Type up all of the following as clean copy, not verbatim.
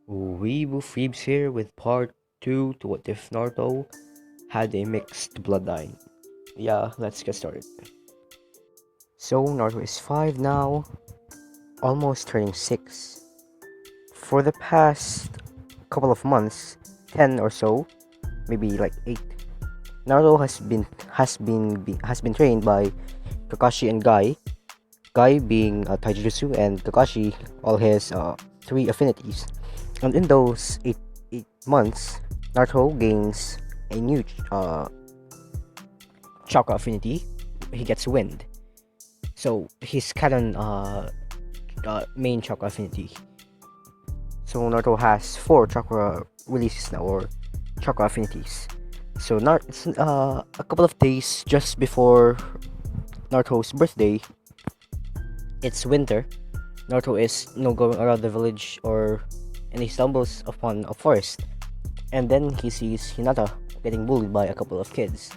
WeebOfWeebs here with part 2 to What If Naruto had a mixed bloodline. Yeah, let's get started. So Naruto is 5 now, almost turning 6. For the past couple of months, 10 or so, maybe like 8, Naruto has been trained by Kakashi and Guy. Guy being Taijutsu and Kakashi all his 3 affinities. And in those 8 months, Naruto gains a new chakra affinity. He gets wind. So his canon main chakra affinity. So Naruto has 4 chakra releases now, or chakra affinities. So it's a couple of days just before Naruto's birthday. It's winter. Naruto is going around the village, and he stumbles upon a forest, and then he sees Hinata getting bullied by a couple of kids,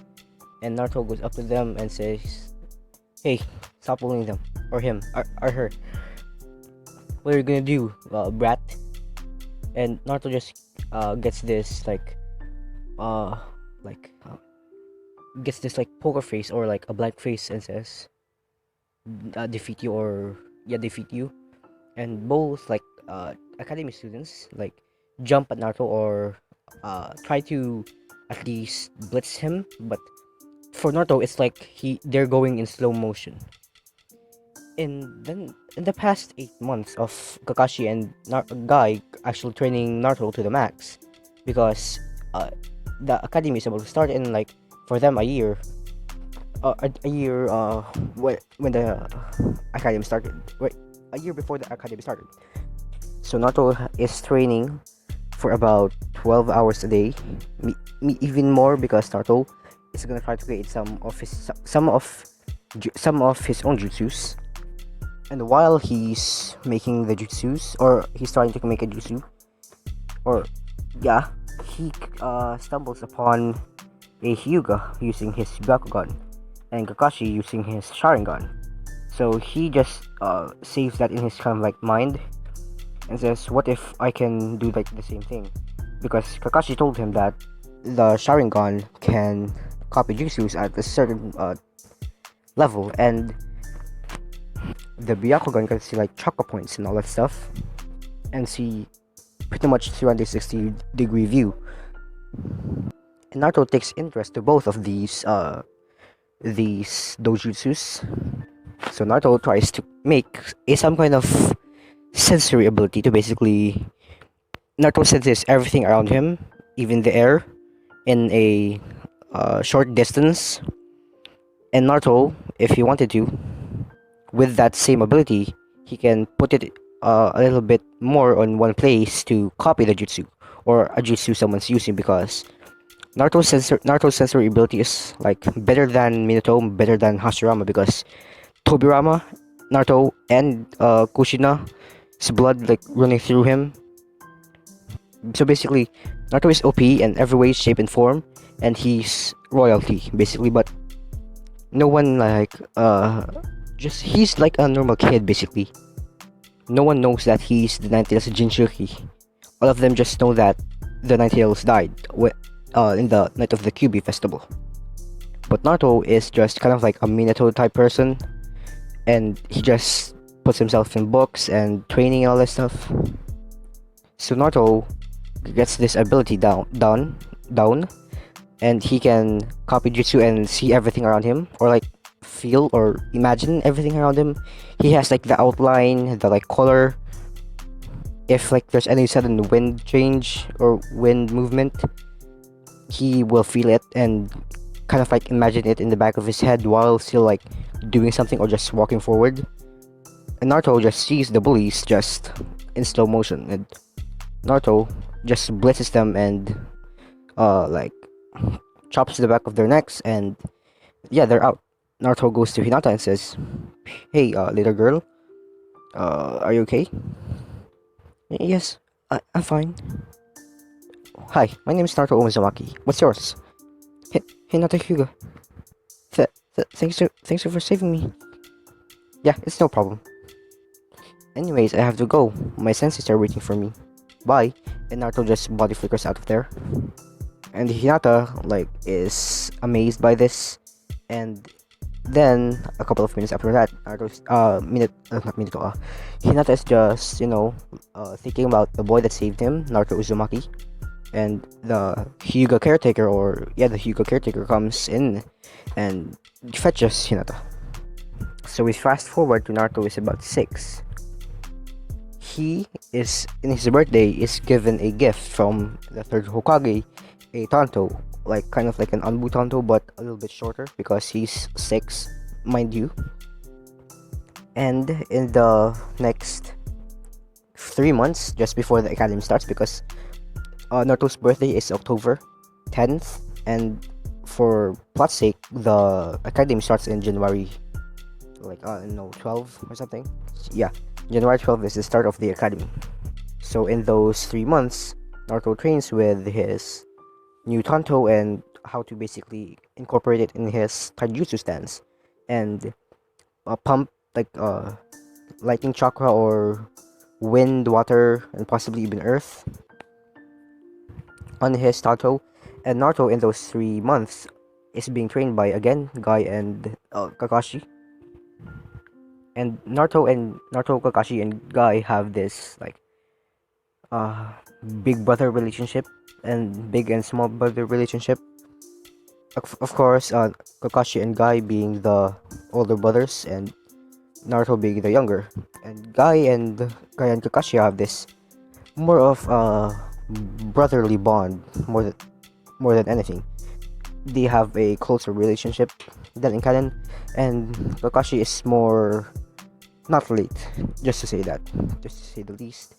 and Naruto goes up to them and says, "Hey, stop bullying them, or him, or her. What are you gonna do, brat?" And Naruto just gets this poker face, or like a blank face, and says, "Defeat you, or yeah, defeat you." And both academy students jump at Naruto, or try to at least blitz him, but for Naruto it's like they're going in slow motion. And then in the past 8 months of Kakashi and Guy actually training Naruto to the max, because the academy is about to start in for them a year when the academy started, a year before the academy started. So Naruto is training for about 12 hours a day, even more, because Naruto is gonna try to create some of his own jutsus. And while he's making the jutsus, or he's trying to make a jutsu, he stumbles upon a Hyuga using his Byakugan, and Kakashi using his Sharingan. So he just saves that in his mind, and says, "What if I can do the same thing?" Because Kakashi told him that the Sharingan can copy jutsus at a certain level, and the Byakugan can see chakra points and all that stuff, and see pretty much 360-degree view. And Naruto takes interest to both of these dojutsus. So Naruto tries to make some kind of sensory ability to basically Naruto senses everything around him, even the air, in a short distance. And Naruto, if he wanted to, with that same ability, he can put it a little bit more on one place to copy the jutsu, or a jutsu someone's using, because Naruto's sensory ability is better than Minato, better than Hashirama, because Tobirama, Naruto, and Kushina's blood running through him. So basically, Naruto is OP in every way, shape, and form, and he's royalty basically. But no one he's like a normal kid basically. No one knows that he's the Ninetales Jinchuriki. All of them just know that the Ninetales died in the night of the Kyuubi festival. But Naruto is just kind of like a Minato type person, and he just puts himself in books and training and all that stuff. So Naruto gets this ability down, and he can copy jutsu and see everything around him, or feel or imagine everything around him. He has the outline, the color. If there's any sudden wind change or wind movement, he will feel it and kind of imagine it in the back of his head while still doing something or just walking forward. And Naruto just sees the bullies just in slow motion, and Naruto just blitzes them and chops the back of their necks, and yeah, they're out. Naruto goes to Hinata and says, "Hey, little girl, are you okay?" "Yes, I'm fine." "Hi, my name is Naruto Omizumaki. What's yours?" Hinata Hyuga. Thanks for saving me." "Yeah, it's no problem. Anyways, I have to go. My senseis are waiting for me." by, and Naruto just body flickers out of there. And Hinata is amazed by this, and then a couple of minutes after that, Naruto's not minute Hinata is just thinking about the boy that saved him, Naruto Uzumaki, and the Hyuga caretaker comes in and fetches Hinata. So we fast forward to Naruto is about 6. He is in his birthday is given a gift from the third Hokage, a Tanto, kind of like an Anbu Tanto, but a little bit shorter because he's 6, mind you. And in the next 3 months, just before the academy starts, because Naruto's birthday is October 10th, and for plot's sake, the academy starts in January 12 or something. Yeah, January 12th is the start of the academy. So in those 3 months, Naruto trains with his new Tanto and how to basically incorporate it in his taijutsu stance, and pump lightning chakra or wind, water, and possibly even earth on his Tanto. And Naruto in those 3 months is being trained by again Guy and Kakashi. And Naruto, Kakashi, and Guy have this big brother relationship and big and small brother relationship. Of course, Kakashi and Guy being the older brothers, and Naruto being the younger. And Guy and Kakashi have this more of a brotherly bond more than anything. They have a closer relationship than in canon, and Kakashi is more not late, just to say the least.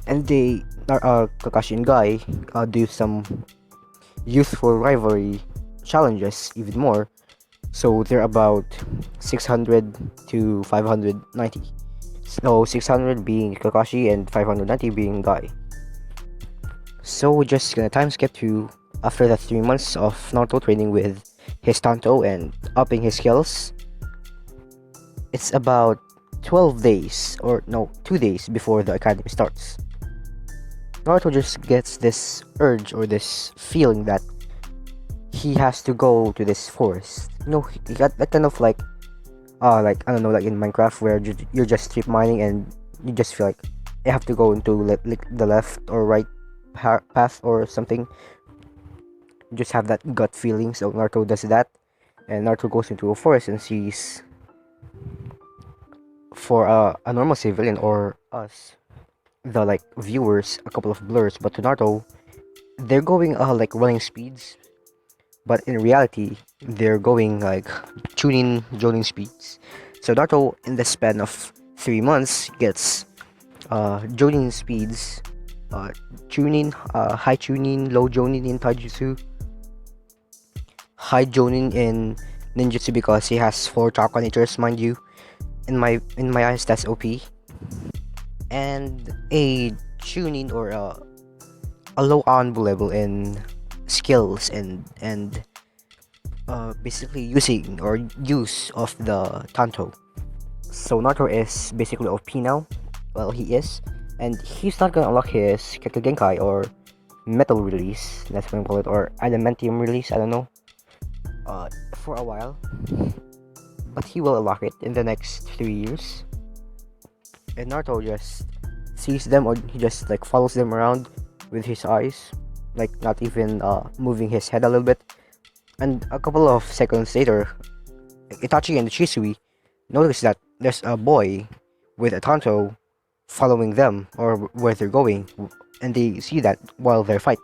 And Kakashi and Guy do some youthful rivalry challenges even more. So they're about 600 to 590. So 600 being Kakashi and 590 being Guy. So we're just gonna time skip to after the 3 months of Naruto training with his Tanto and upping his skills. It's about 12 days, or no, 2 days before the academy starts. Naruto just gets this urge or this feeling that he has to go to this forest. He got that kind of I don't know, like in Minecraft where you're just strip mining and you just feel like you have to go into the left or right path or something. You just have that gut feeling. So Naruto does that, and Naruto goes into a forest and sees, for a normal civilian or us, the viewers, a couple of blurs, but to Naruto, they're going running speeds, but in reality they're going jonin speeds. So Naruto, in the span of 3 months, gets jonin speeds, high tuning, low jonin in taijutsu, high jonin in ninjutsu because he has 4 chakra natures, mind you. In my eyes, that's OP. And a tuning or a low anbu level in skills and basically use of the Tanto. So Naruto is basically OP now. Well, he is, and he's not gonna unlock his Genkai or metal release, that's what I'm call it, or adamantium release, I don't know, for a while, but he will unlock it in the next 3 years. And Naruto just sees them, or he just follows them around with his eyes, not even moving his head a little bit. And a couple of seconds later, Itachi and Shisui notice that there's a boy with a Tanto following them or where they're going, and they see that while they're fighting,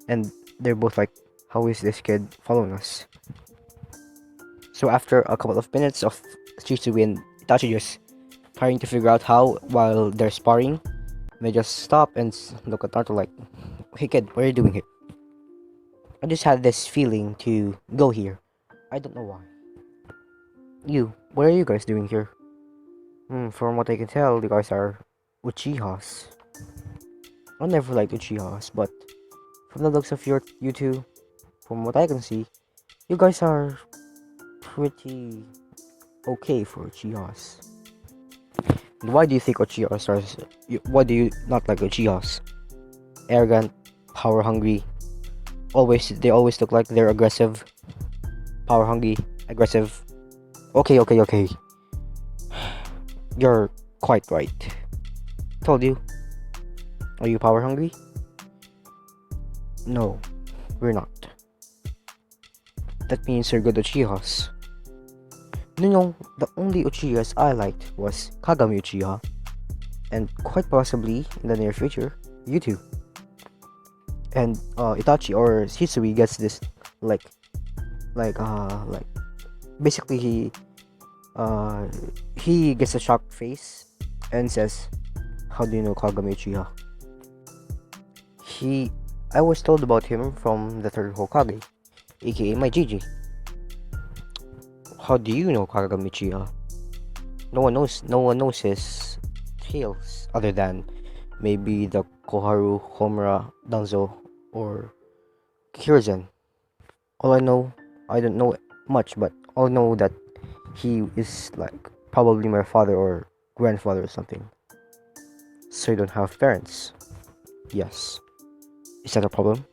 and they're both like, how is this kid following us? So after a couple of minutes of Shisui and Itachi just trying to figure out how while they're sparring, they just stop and look at Naruto like, hey kid, what are you doing here? I just had this feeling to go here. I don't know why. What are you guys doing here? From what I can tell, you guys are Uchihas. I never liked Uchihas, but from the looks of you two, from what I can see, you guys are pretty okay for Uchihas. And why do you think Uchihas are... Why do you not like Uchihas? arrogant, power hungry. They always look like they're aggressive, power hungry, aggressive. Okay. You're quite right. Told you. Are you power hungry? No, we're not. That means you're good Uchihas. No, the only Uchihas I liked was Kagami Uchiha, and quite possibly in the near future, you too. And Itachi or Shisui gets this like basically he gets a shocked face and says, "How do you know Kagami Uchiha?" I was told about him from the third Hokage, aka my Gigi. How do you know Kagami Uchiha? No one knows his tales other than maybe the Koharu, Homura, Danzo, or Kirizen. I don't know much, but all I know that he is like probably my father or grandfather or something. So you don't have parents? Yes. Is that a problem?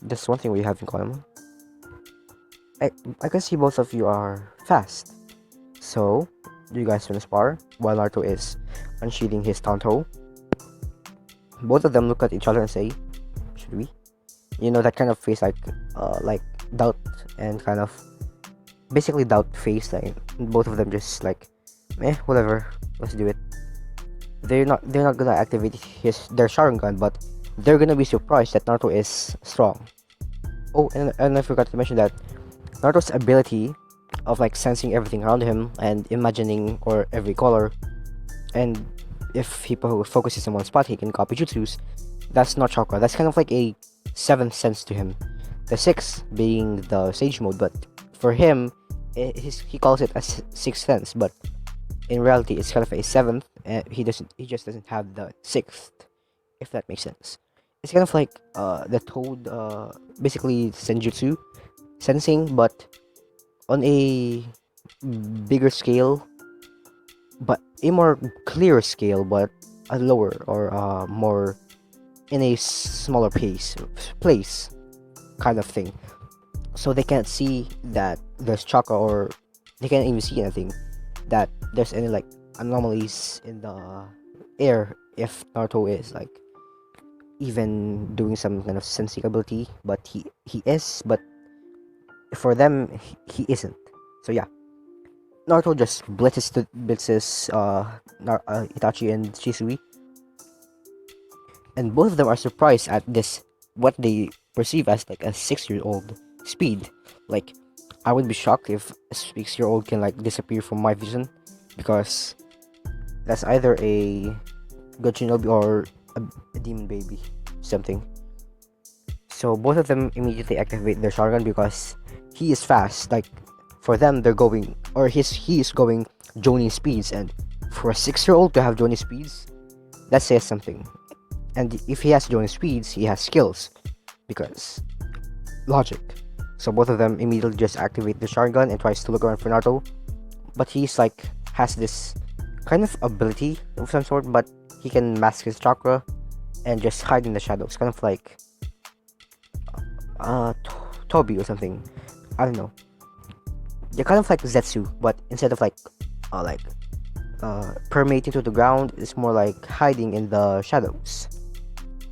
That's one thing we have in common. I can see both of you are fast. So, do you guys want to spar while Naruto is unsheathing his Tanto? Both of them look at each other and say, "Should we?" You know that kind of face, like doubt and kind of basically doubt face. Like both of them just like, whatever, let's do it. They're not gonna activate their Sharingan, but they're gonna be surprised that Naruto is strong. Oh, and I forgot to mention that Naruto's ability of like sensing everything around him and imagining or every color, and if he focuses in one spot, he can copy jutsus. That's not chakra. That's kind of like a seventh sense to him. The sixth being the sage mode, but for him, he calls it a sixth sense, but in reality, it's kind of a seventh. He just doesn't have the sixth, if that makes sense. It's kind of like the Toad, basically senjutsu sensing, but on a bigger scale, but a more clear scale, but a lower or more in a smaller place kind of thing. So they can't see that there's chakra, or they can't even see anything that there's any like anomalies in the air if Naruto is like even doing some kind of sensing ability, but he is, but for them he isn't. So yeah, Naruto just blitzes Itachi and Shisui, and both of them are surprised at this, what they perceive as like a 6-year-old speed. Like, I would be shocked if a 6-year-old can like disappear from my vision, because that's either a good shinobi or a demon baby, something. So both of them immediately activate their Sharingan because he is fast. Like, for them, they're going, or he is going Jonin speeds, and for a 6-year-old to have Jonin speeds, that says something. And if he has Jonin speeds, he has skills, because logic. So both of them immediately just activate the Sharingan and tries to look around for Naruto, but he's like has this kind of ability of some sort, but he can mask his chakra and just hide in the shadows, kind of like Toby or something. I don't know. They're kind of like Zetsu, but instead of like permeating to the ground, it's more like hiding in the shadows.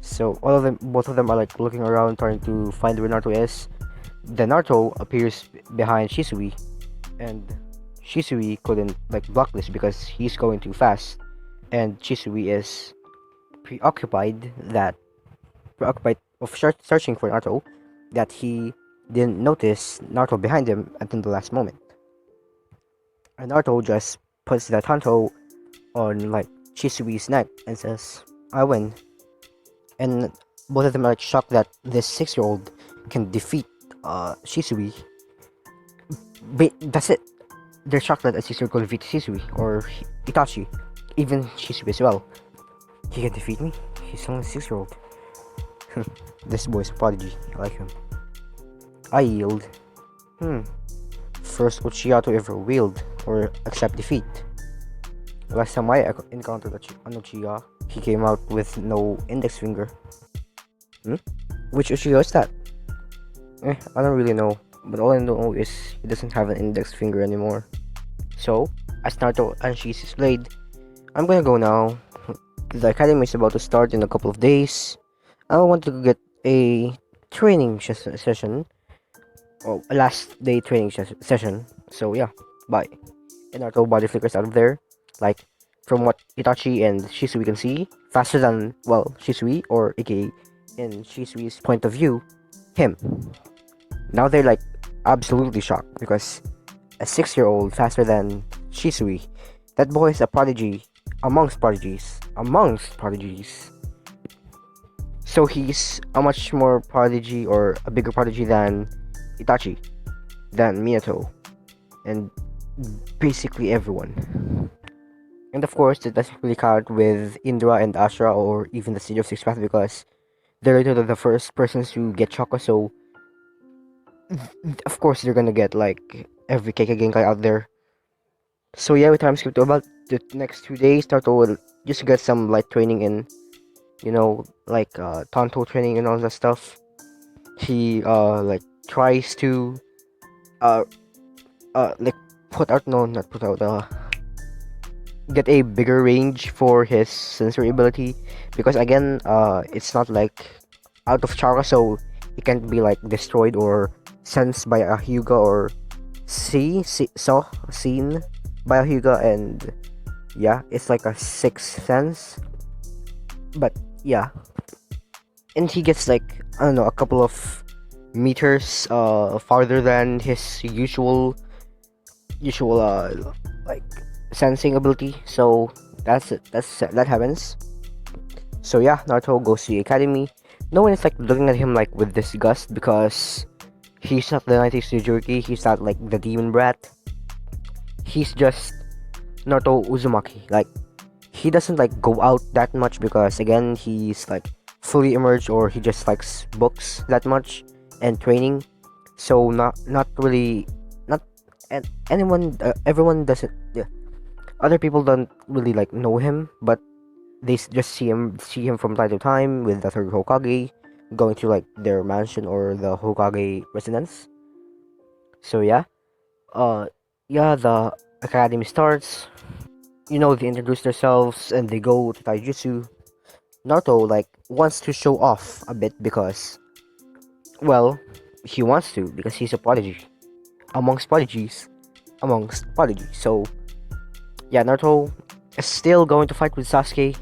So both of them are like looking around, trying to find where Naruto is. Then Naruto appears behind Shisui, and Shisui couldn't like block this because he's going too fast, and Shisui is preoccupied of searching for Naruto, that he didn't notice Naruto behind him until the last moment. And Naruto just puts the Tanto on like Chisui's neck and says, "I win." And both of them are like shocked that this 6-year-old can defeat Shisui. But that's it. They're shocked that a 6-year-old can defeat Shisui or Itachi, even Shisui as well. He can defeat me? He's only a 6-year-old. This boy's a prodigy. I like him. I yield. First Uchiha to ever wield or accept defeat. Last time I encountered an Uchiha, he came out with no index finger. Which Uchiha is that? I don't really know, but all I know is he doesn't have an index finger anymore. So, as Naruto unsheathes his blade, I'm gonna go now. The academy is about to start in a couple of days. I want to get a training session, or a last day training session. So yeah, bye. And Naruto body flickers out of there, like from what Itachi and Shisui can see, faster than, well, Shisui, or aka in Shisui's point of view, him. Now they're like absolutely shocked because a 6-year-old faster than Shisui. That boy is a prodigy amongst prodigies. Amongst prodigies. So he's a much more prodigy, or a bigger prodigy than Itachi, than Minato, and basically everyone. And of course, it doesn't really count with Indra and Ashura, or even the Siege of Six Paths, because they're literally the first persons to get Chakra, so of course they're gonna get like every Kekkei Genkai out there. So yeah, we time skip to about the next 2 days. Naruto will just get some light training in, like Tonto training and all that stuff. He like tries to like put out, no, not put out, get a bigger range for his sensory ability, because again, it's not like out of chakra, so it can't be like destroyed or sensed by a Hyuga, or seen by a Hyuga, and yeah, it's like a sixth sense. But yeah, and he gets like, I don't know, a couple of meters farther than his usual like sensing ability. So that's it. That happens. So yeah, Naruto goes to the academy. No one is like looking at him like with disgust, because he's not the 90s Jinchuriki. He's not like the demon brat. He's just Naruto Uzumaki. Like, he doesn't like go out that much, because again, he's like fully emerged, or he just likes books that much and training. So not really, not and everyone doesn't, yeah, other people don't really like know him, but they just see him from time to time with the third Hokage, going to like their mansion or the Hokage residence. So yeah, the academy starts. They introduce themselves and they go to taijutsu. Naruto like wants to show off a bit, because, well, he wants to, because he's a prodigy amongst prodigies, So yeah, Naruto is still going to fight with Sasuke,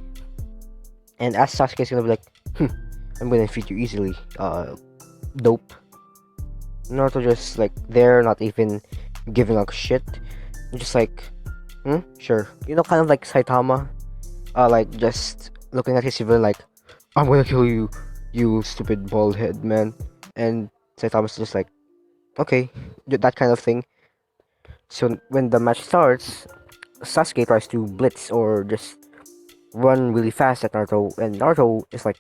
and as Sasuke is gonna be like, I'm gonna defeat you easily, dope. Naruto just like there, not even giving a shit, just like, sure, kind of like Saitama, like just looking at his civilian like, I'm gonna kill you, you stupid bald head man, and Saitama's just like, okay, that kind of thing. So when the match starts, Sasuke tries to blitz or just run really fast at Naruto, and Naruto is like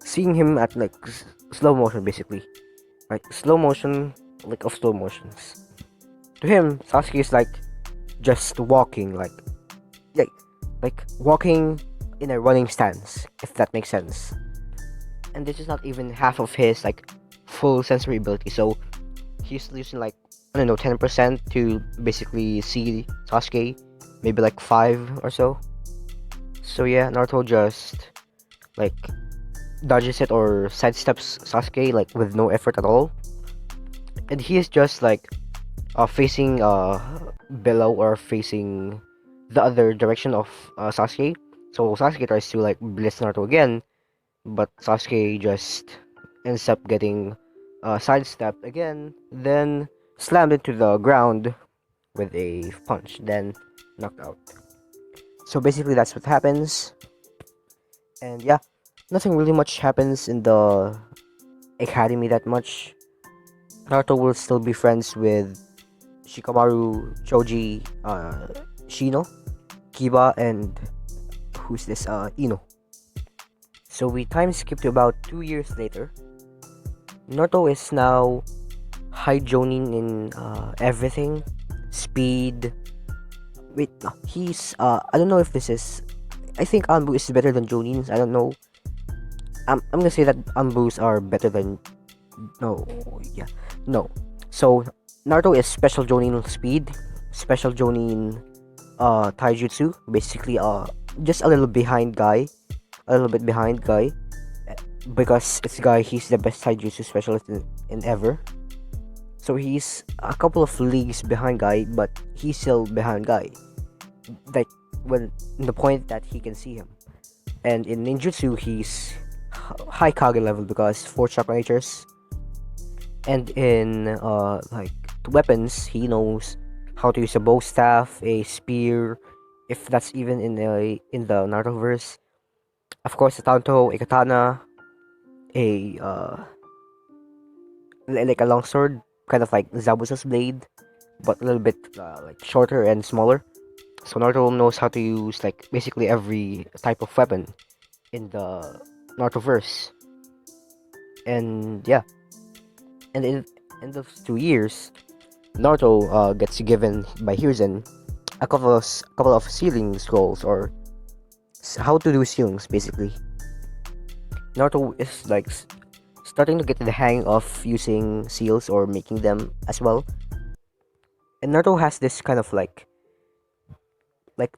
seeing him at like slow motion, basically, like slow motion, like of slow motions. To him, Sasuke is like just walking, like walking in a running stance, if that makes sense. And this is not even half of his like full sensory ability, so he's using like, I don't know, 10% to basically see Sasuke, maybe like 5 or so. So yeah, Naruto just like dodges it or sidesteps Sasuke like with no effort at all, and he is just like facing below, or facing the other direction of Sasuke. So Sasuke tries to like blitz Naruto again, but Sasuke just ends up getting sidestepped again, then slammed into the ground with a punch, then knocked out. So basically that's what happens. And yeah, nothing really much happens in the academy that much. Naruto will still be friends with Shikamaru, Choji, Shino, Kiba, and who's this? Ino. So we time skip to about 2 years later. Naruto is now high joning in everything. Speed. Wait, no, he's I don't know if this is I think Anbu is better than Jonins. I don't know. I'm gonna say that Anbus are better than no, yeah, no. So Naruto is special Jonin speed, special Jonin taijutsu, basically just a little behind guy, a little bit behind guy, because this guy he's the best taijutsu specialist in ever. So he's a couple of leagues behind guy, but he's still behind guy. Like when the point that he can see him. And in ninjutsu he's high Kage level because 4 chakra natures. And in like weapons, he knows how to use a bow staff, a spear, if that's even in the Naruto verse. Of course, a tanto, a katana, a like a longsword, kind of like Zabuza's blade, but a little bit like shorter and smaller. So Naruto knows how to use like basically every type of weapon in the Naruto verse. And yeah, and in those 2 years, Naruto gets given by Hiruzen a couple of sealing scrolls or how to do sealings basically. Naruto is like starting to get the hang of using seals or making them as well. And Naruto has this kind of like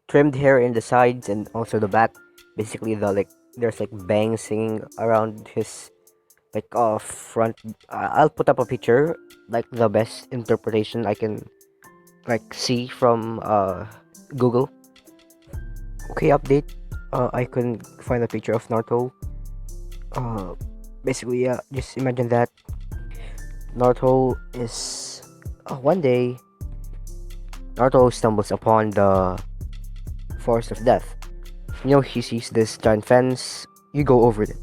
trimmed hair in the sides and also the back. Basically the like there's like bangs hanging around his like front. I'll put up a picture, like the best interpretation I can like see from Google. Okay, update. I couldn't find a picture of Naruto. Basically, yeah, just imagine that Naruto is one day Naruto stumbles upon the forest of death. He sees this giant fence. You go over it.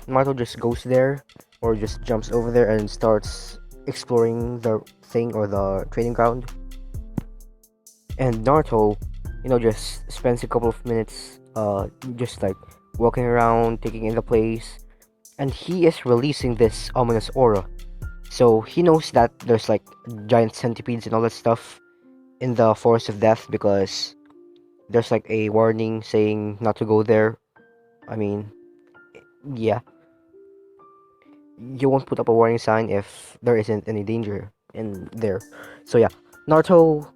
Naruto just goes there or just jumps over there and starts exploring the thing or the training ground. And Naruto, just spends a couple of minutes just like walking around, taking in the place, and he is releasing this ominous aura. So he knows that there's like giant centipedes and all that stuff in the forest of death because there's like a warning saying not to go there. I mean, yeah, you won't put up a warning sign if there isn't any danger in there. So yeah, Naruto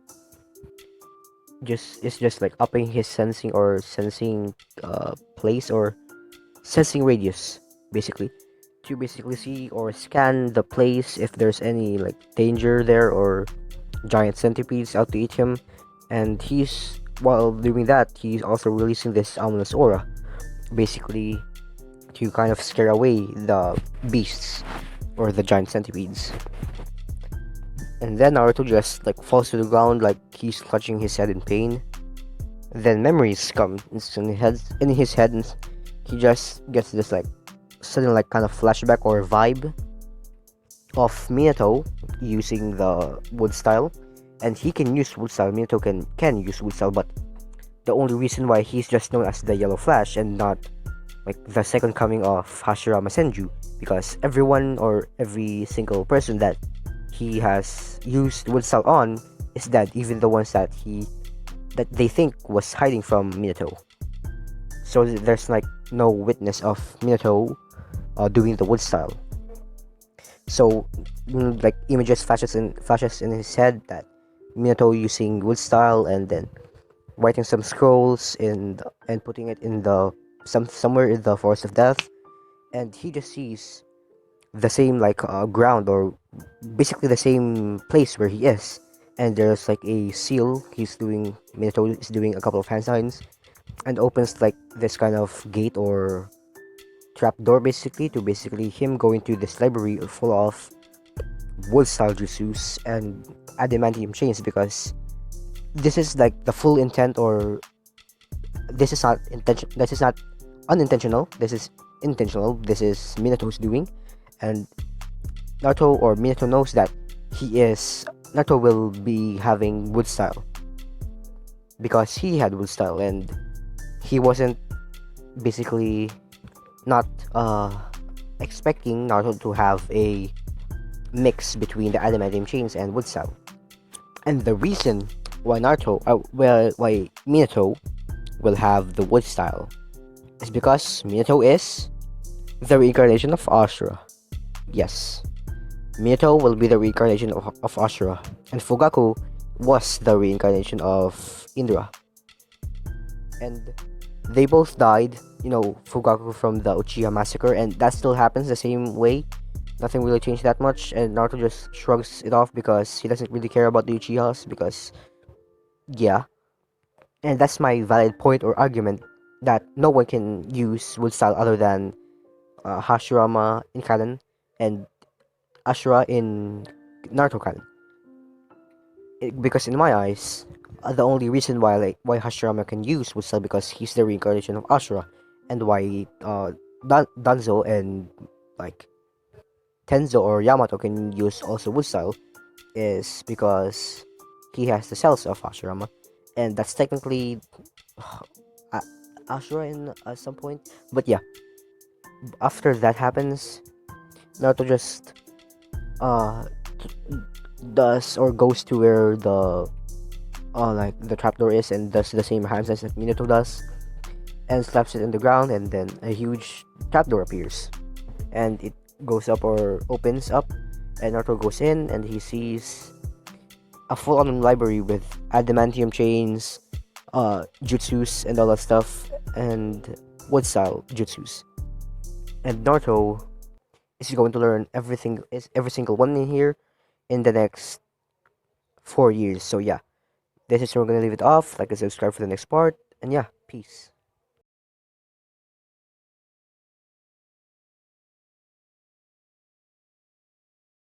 is just like upping his sensing or sensing place or sensing radius basically to basically see or scan the place if there's any like danger there or giant centipedes out to eat him. And he's while doing that he's also releasing this ominous aura basically to kind of scare away the beasts or the giant centipedes. And then Naruto just like falls to the ground like he's clutching his head in pain. Then memories come in his head and he just gets this like sudden like kind of flashback or vibe of Minato using the wood style. And he can use wood style. Minato can use wood style, but the only reason why he's just known as the Yellow Flash and not like the second coming of Hashirama Senju, because everyone or every single person that he has used wood style on is dead, even the ones that they think was hiding from Minato. So there's like no witness of Minato doing the wood style. So like images flashes in his head that Minato using wood style and then writing some scrolls and putting it in the somewhere in the forest of death, and he just sees the same like ground or basically the same place where he is, and there's like a seal. Minato is doing a couple of hand signs and opens like this kind of gate or trap door basically to him going to this library full of wood style jutsus and adamantium chains, because this is like the full intent, or this is not unintentional, this is intentional. This is Minato's doing, and Minato knows that Naruto will be having wood style because he had wood style and he wasn't basically not expecting Naruto to have a mix between the adamantium chains and wood style. And the reason why Minato will have the wood style. It's because Minato is the reincarnation of Ashura. Yes, Minato will be the reincarnation of Ashura, and Fugaku was the reincarnation of Indra. And they both died, Fugaku from the Uchiha massacre, and that still happens the same way. Nothing really changed that much, and Naruto just shrugs it off because he doesn't really care about the Uchihas, because, yeah. And that's my valid point or argument that no one can use wood style other than Hashirama in canon and Ashura in Naruto canon. Because in my eyes, the only reason why Hashirama can use wood style because he's the reincarnation of Ashura, and why Danzo and like Tenzo or Yamato can use also wood style is because he has the cells of Hashirama, and that's technically Ashura in at some point. But yeah, after that happens, Naruto just uh does or goes to where the like the trapdoor is and does the same handstands that Minato does, and slaps it in the ground, and then a huge trapdoor appears, and it goes up or opens up, and Naruto goes in and he sees a full-on library with adamantium chains, jutsus and all that stuff, and wood style jutsus. And Naruto is going to learn every single one in here in the next 4 years. So yeah, this is where we're gonna leave it off. Like and subscribe for the next part, and yeah, peace.